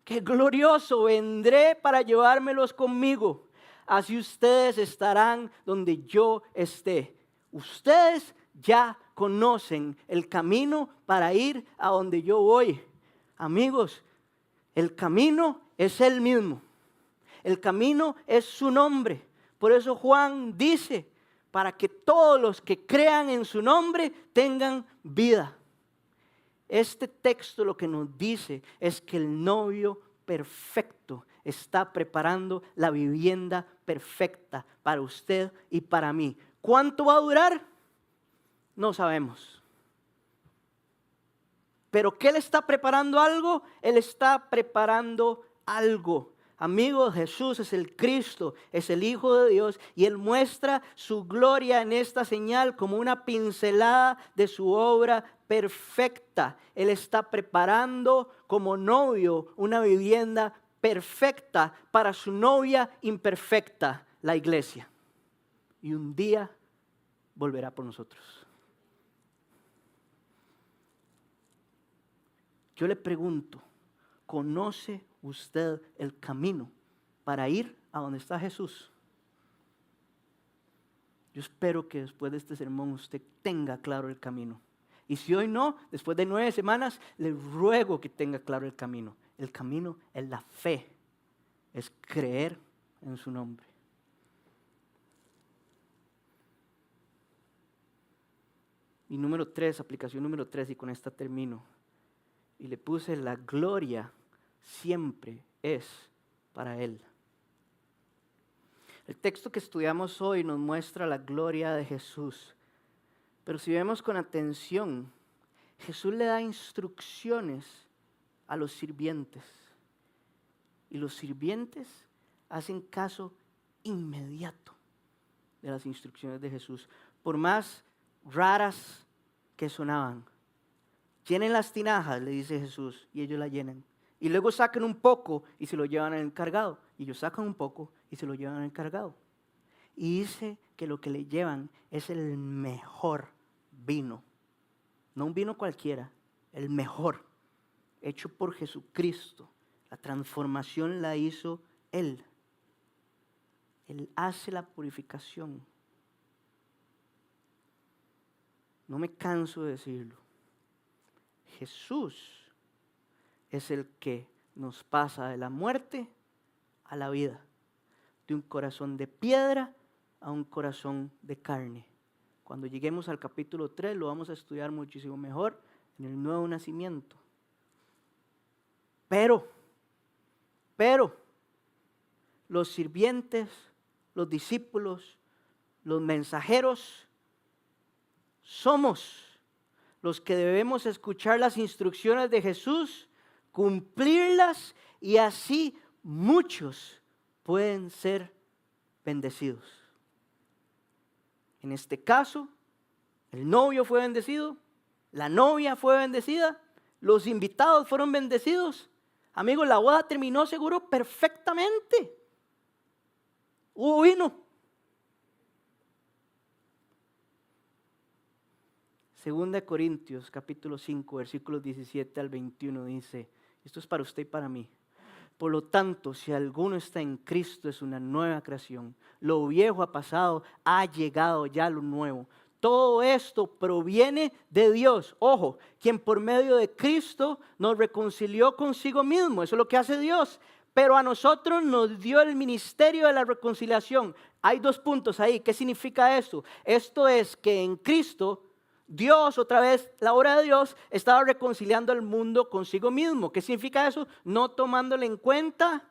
qué glorioso, vendré para llevármelos conmigo. Así ustedes estarán donde yo esté. Ustedes ya conocen el camino para ir a donde yo voy. Amigos, el camino es Él mismo. El camino es su nombre. Por eso Juan dice: para que todos los que crean en su nombre tengan vida. Este texto lo que nos dice es que el novio perfecto está preparando la vivienda perfecta para usted y para mí. ¿Cuánto va a durar? No sabemos. Pero que Él está preparando algo, Él está preparando algo. Amigos, Jesús es el Cristo, es el Hijo de Dios y Él muestra su gloria en esta señal como una pincelada de su obra perfecta. Él está preparando como novio una vivienda perfecta para su novia imperfecta, la iglesia. Y un día volverá por nosotros. Yo le pregunto, ¿conoce usted el camino para ir a donde está Jesús? Yo espero que después de este sermón usted tenga claro el camino. Y si hoy no, después de 9 semanas, le ruego que tenga claro el camino. El camino es la fe, es creer en su nombre. Y número 3, aplicación número 3, y con esta termino. Y le puse: la gloria siempre es para Él. El texto que estudiamos hoy nos muestra la gloria de Jesús. Pero si vemos con atención, Jesús le da instrucciones a los sirvientes. Y los sirvientes hacen caso inmediato de las instrucciones de Jesús, por más raras que sonaban. Llenen las tinajas, le dice Jesús, y ellos la llenan. Y luego sacan un poco y se lo llevan al encargado. Y ellos sacan un poco y se lo llevan al encargado. Y dice que lo que le llevan es el mejor vino. No un vino cualquiera, el mejor, hecho por Jesucristo. La transformación la hizo Él. Él hace la purificación. No me canso de decirlo. Jesús es el que nos pasa de la muerte a la vida, de un corazón de piedra a un corazón de carne. Cuando lleguemos al capítulo 3 lo vamos a estudiar muchísimo mejor en el nuevo nacimiento. Pero, los sirvientes, los discípulos, los mensajeros, somos los que debemos escuchar las instrucciones de Jesús, cumplirlas, y así muchos pueden ser bendecidos. En este caso, el novio fue bendecido, la novia fue bendecida, los invitados fueron bendecidos. Amigos, la boda terminó seguro perfectamente. Hubo vino. Segunda de Corintios, capítulo 5, versículos 17 al 21 dice, esto es para usted y para mí. Por lo tanto, si alguno está en Cristo, es una nueva creación. Lo viejo ha pasado, ha llegado ya lo nuevo. Todo esto proviene de Dios. Ojo, quien por medio de Cristo nos reconcilió consigo mismo. Eso es lo que hace Dios. Pero a nosotros nos dio el ministerio de la reconciliación. Hay 2 puntos ahí. ¿Qué significa esto? Esto es que en Cristo, Dios, otra vez, la obra de Dios, estaba reconciliando al mundo consigo mismo. ¿Qué significa eso? No tomándole en cuenta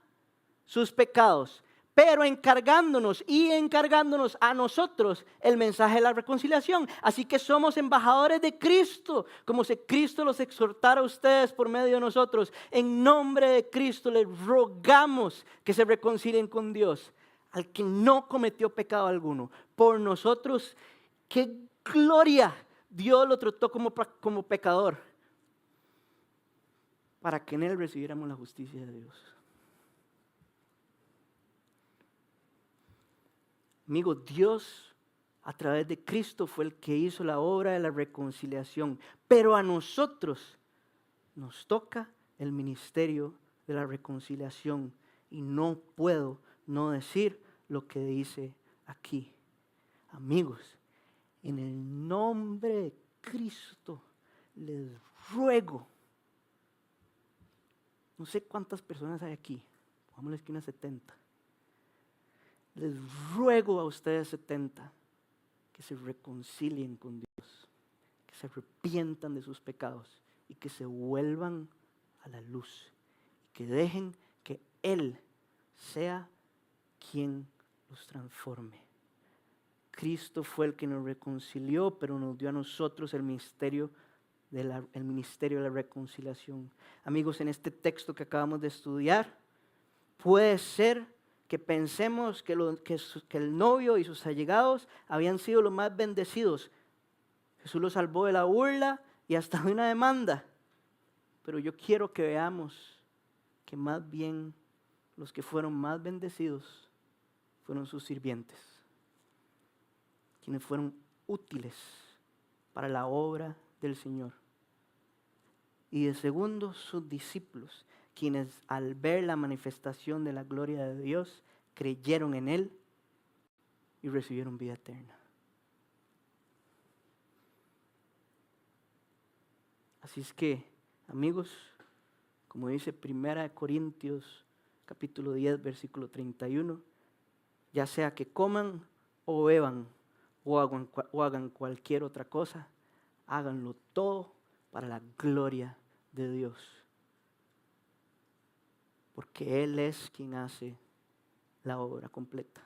sus pecados, pero encargándonos a nosotros el mensaje de la reconciliación. Así que somos embajadores de Cristo, como si Cristo los exhortara a ustedes por medio de nosotros. En nombre de Cristo les rogamos que se reconcilien con Dios, al que no cometió pecado alguno. Por nosotros, ¡qué gloria! Dios lo trató como pecador, para que en Él recibiéramos la justicia de Dios. Amigo, Dios a través de Cristo fue el que hizo la obra de la reconciliación, pero a nosotros nos toca el ministerio de la reconciliación, y no puedo no decir lo que dice aquí. Amigos, en el nombre de Cristo les ruego, no sé cuántas personas hay aquí, pongamos la esquina 70. Les ruego a ustedes 70 que se reconcilien con Dios, que se arrepientan de sus pecados y que se vuelvan a la luz, que dejen que Él sea quien los transforme. Cristo fue el que nos reconcilió, pero nos dio a nosotros el ministerio de la reconciliación. Amigos, en este texto que acabamos de estudiar, puede ser que pensemos que el novio y sus allegados habían sido los más bendecidos. Jesús los salvó de la burla y hasta de una demanda. Pero yo quiero que veamos que más bien los que fueron más bendecidos fueron sus sirvientes, quienes fueron útiles para la obra del Señor. Y de segundo, sus discípulos, quienes al ver la manifestación de la gloria de Dios, creyeron en Él y recibieron vida eterna. Así es que, amigos, como dice 1 Corintios capítulo 10, versículo 31, ya sea que coman o beban o hagan cualquier otra cosa, háganlo todo para la gloria de Dios. Porque Él es quien hace la obra completa.